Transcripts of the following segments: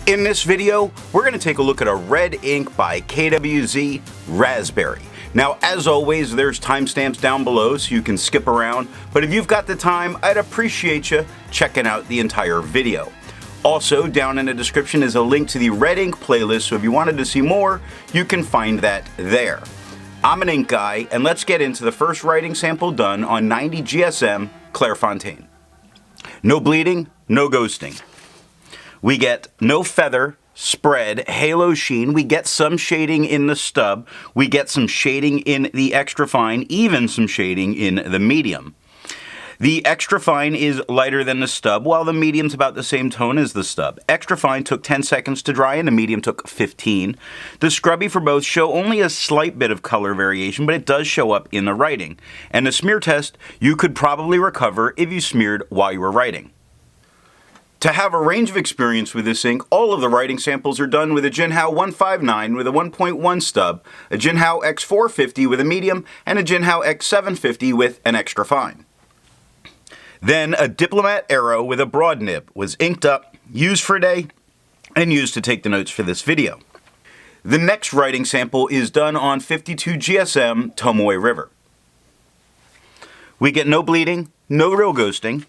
In this video, we're going to take a look at a red ink by KWZ Raspberry. Now, as always, there's timestamps down below so you can skip around, but if you've got the time, I'd appreciate you checking out the entire video. Also, down in the description is a link to the red ink playlist, so if you wanted to see more, you can find that there. I'm an ink guy, and let's get into the first writing sample done on 90 GSM Clairfontaine. No bleeding, no ghosting. We get no feather, spread, halo sheen. We get some shading in the stub. We get some shading in the extra fine, even some shading in the medium. The extra fine is lighter than the stub, while the medium's about the same tone as the stub. Extra fine took 10 seconds to dry and the medium took 15. The scrubby for both show only a slight bit of color variation, but it does show up in the writing. And the smear test you could probably recover if you smeared while you were writing. To have a range of experience with this ink, all of the writing samples are done with a Jinhao 159 with a 1.1 stub, a Jinhao X450 with a medium, and a Jinhao X750 with an extra fine. Then a Diplomat Arrow with a broad nib was inked up, used for a day, and used to take the notes for this video. The next writing sample is done on 52 GSM Tomoe River. We get no bleeding, no real ghosting.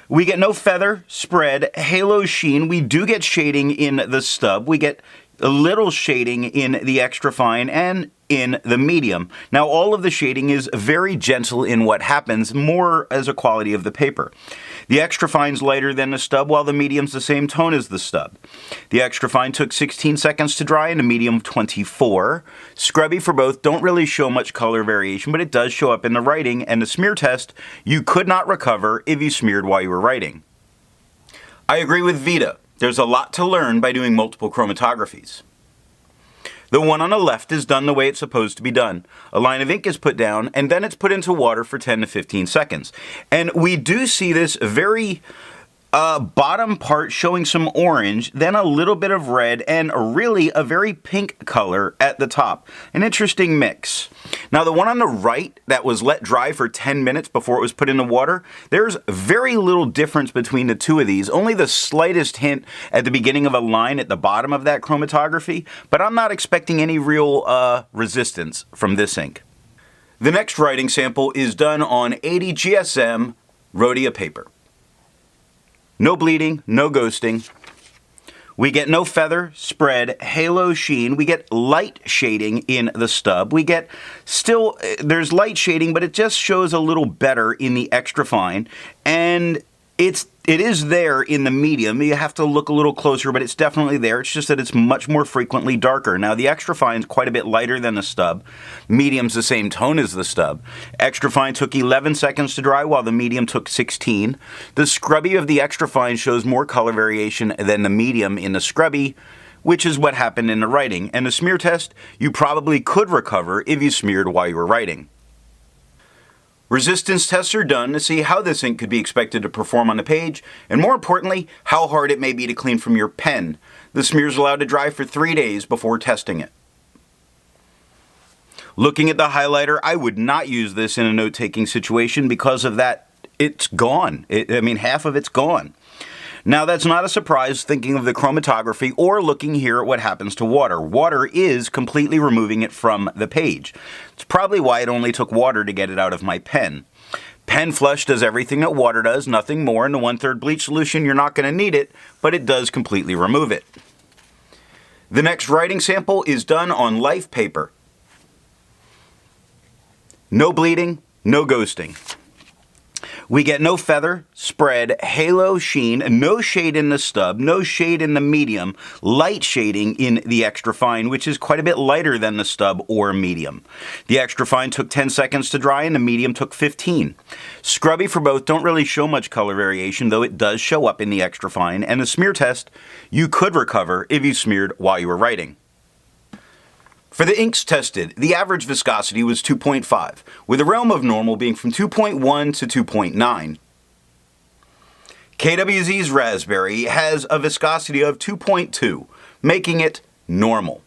We get no feather, spread, halo sheen. We do get shading in the stub. We get a little shading in the extra fine and in the medium. Now, all of the shading is very gentle in what happens, more as a quality of the paper. The extra fine's lighter than the stub, while the medium's the same tone as the stub. The extra fine took 16 seconds to dry and the medium 24. Scrubby for both don't really show much color variation, but it does show up in the writing, and the smear test you could not recover if you smeared while you were writing. I agree with Vita. There's a lot to learn by doing multiple chromatographies. The one on the left is done the way it's supposed to be done. A line of ink is put down, and then it's put into water for 10 to 15 seconds. And we do see this very bottom part showing some orange, then a little bit of red, and really a very pink color at the top. An interesting mix. Now, the one on the right that was let dry for 10 minutes before it was put in the water, there's very little difference between the two of these, only the slightest hint at the beginning of a line at the bottom of that chromatography, but I'm not expecting any real resistance from this ink. The next writing sample is done on 80 GSM Rhodia paper. No bleeding, no ghosting. We get no feather, spread, halo sheen. We get light shading in the stub. We get there's light shading, but it just shows a little better in the extra fine. And it is there in the medium. You have to look a little closer, but it's definitely there. It's just that it's much more frequently darker. Now, the extra fine is quite a bit lighter than the stub. Medium's the same tone as the stub. Extra fine took 11 seconds to dry, while the medium took 16. The scrubby of the extra fine shows more color variation than the medium in the scrubby, which is what happened in the writing. And the smear test you probably could recover if you smeared while you were writing. Resistance tests are done to see how this ink could be expected to perform on the page, and more importantly, how hard it may be to clean from your pen. The smear is allowed to dry for 3 days before testing it. Looking at the highlighter, I would not use this in a note-taking situation because of that. It's gone. Half of it's gone. Now, that's not a surprise thinking of the chromatography or looking here at what happens to water. Water is completely removing it from the page. It's probably why it only took water to get it out of my pen. Pen flush does everything that water does, nothing more. In the 1/3 bleach solution, you're not going to need it, but it does completely remove it. The next writing sample is done on life paper. No bleeding, no ghosting. We get no feather, spread, halo sheen, no shade in the stub, no shade in the medium, light shading in the extra fine, which is quite a bit lighter than the stub or medium. The extra fine took 10 seconds to dry and the medium took 15. Scrubby for both don't really show much color variation, though it does show up in the extra fine, and the smear test you could recover if you smeared while you were writing. For the inks tested, the average viscosity was 2.5, with the realm of normal being from 2.1 to 2.9. KWZ's Raspberry has a viscosity of 2.2, making it normal.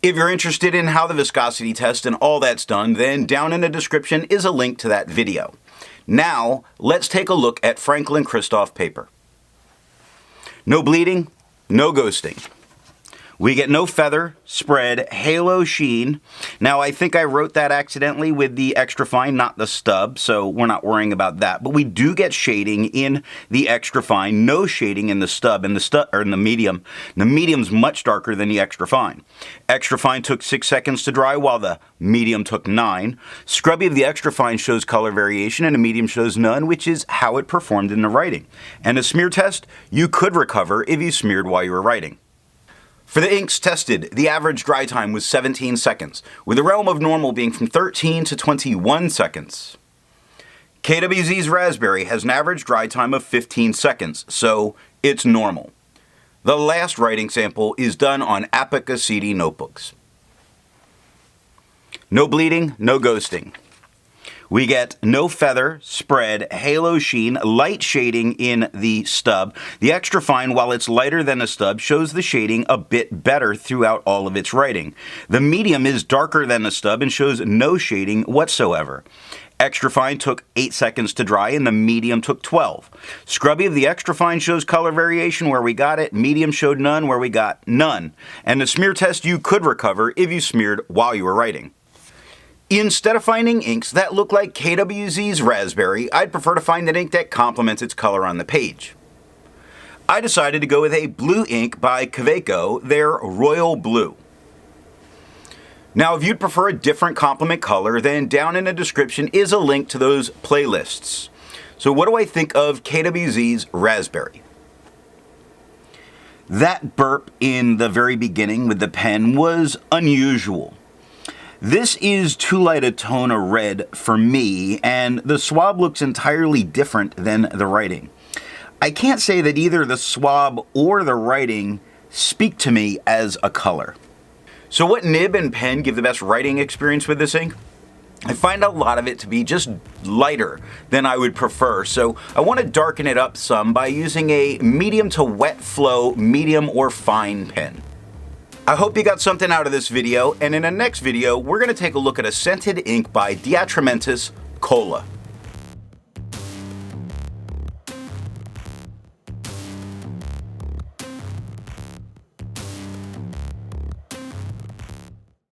If you're interested in how the viscosity test and all that's done, then down in the description is a link to that video. Now, let's take a look at Franklin Christoph paper. No bleeding, no ghosting. We get no feather, spread, halo sheen. Now, I think I wrote that accidentally with the extra fine, not the stub, so we're not worrying about that. But we do get shading in the extra fine, no shading in the stub, and in the medium. The medium's much darker than the extra fine. Extra fine took 6 seconds to dry, while the medium took 9. Scrubby of the extra fine shows color variation, and the medium shows none, which is how it performed in the writing. And a smear test, you could recover if you smeared while you were writing. For the inks tested, the average dry time was 17 seconds, with the realm of normal being from 13 to 21 seconds. KWZ's Raspberry has an average dry time of 15 seconds, so it's normal. The last writing sample is done on Viscosity notebooks. No bleeding, no ghosting. We get no feather, spread, halo sheen, light shading in the stub. The extra fine, while it's lighter than the stub, shows the shading a bit better throughout all of its writing. The medium is darker than the stub and shows no shading whatsoever. Extra fine took 8 seconds to dry and the medium took 12. Scrubby of the extra fine shows color variation where we got it. Medium showed none where we got none. And the smear test you could recover if you smeared while you were writing. Instead of finding inks that look like KWZ's Raspberry, I'd prefer to find an ink that complements its color on the page. I decided to go with a blue ink by Kaweco, their Royal Blue. Now, if you'd prefer a different complement color, then down in the description is a link to those playlists. So what do I think of KWZ's Raspberry? That burp in the very beginning with the pen was unusual. This is too light a tone of red for me, and the swab looks entirely different than the writing. I can't say that either the swab or the writing speak to me as a color. So what nib and pen give the best writing experience with this ink? I find a lot of it to be just lighter than I would prefer, so I want to darken it up some by using a medium to wet flow, medium or fine pen. I hope you got something out of this video, and in the next video, we're going to take a look at a scented ink by Diatramentis Cola.